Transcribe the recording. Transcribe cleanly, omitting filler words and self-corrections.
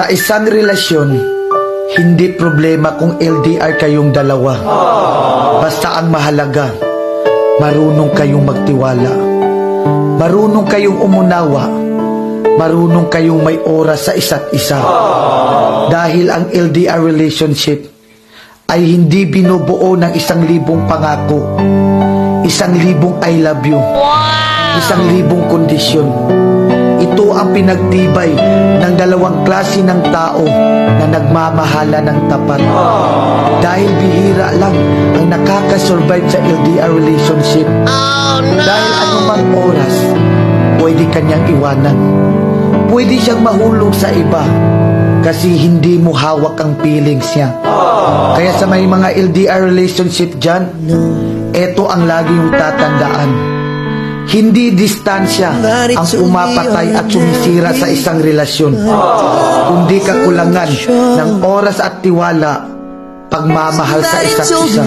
Sa isang relasyon, hindi problema kung LDR kayong dalawa. Basta ang mahalaga, marunong kayong magtiwala. Marunong kayong umunawa. Marunong kayong may oras sa isa't isa. Dahil ang LDR relationship ay hindi binubuo ng 1,000 pangako, 1,000 I love you, 1,000 kondisyon. Ito ang pinagtibay ng dalawang klase ng tao na nagmamahala ng tapat. Dahil bihira lang ang nakakasurvive sa LDR relationship. Dahil anumang oras, pwede kanyang iwanan. Pwede siyang mahulog sa iba kasi hindi mo hawak ang feelings niya. Kaya sa may mga LDR relationship dyan, eto ang lagi yung tatandaan. Hindi distansya ang umapatay at sumisira sa isang relasyon, kundi kakulangan ng oras at tiwala, pagmamahal sa isa't isa.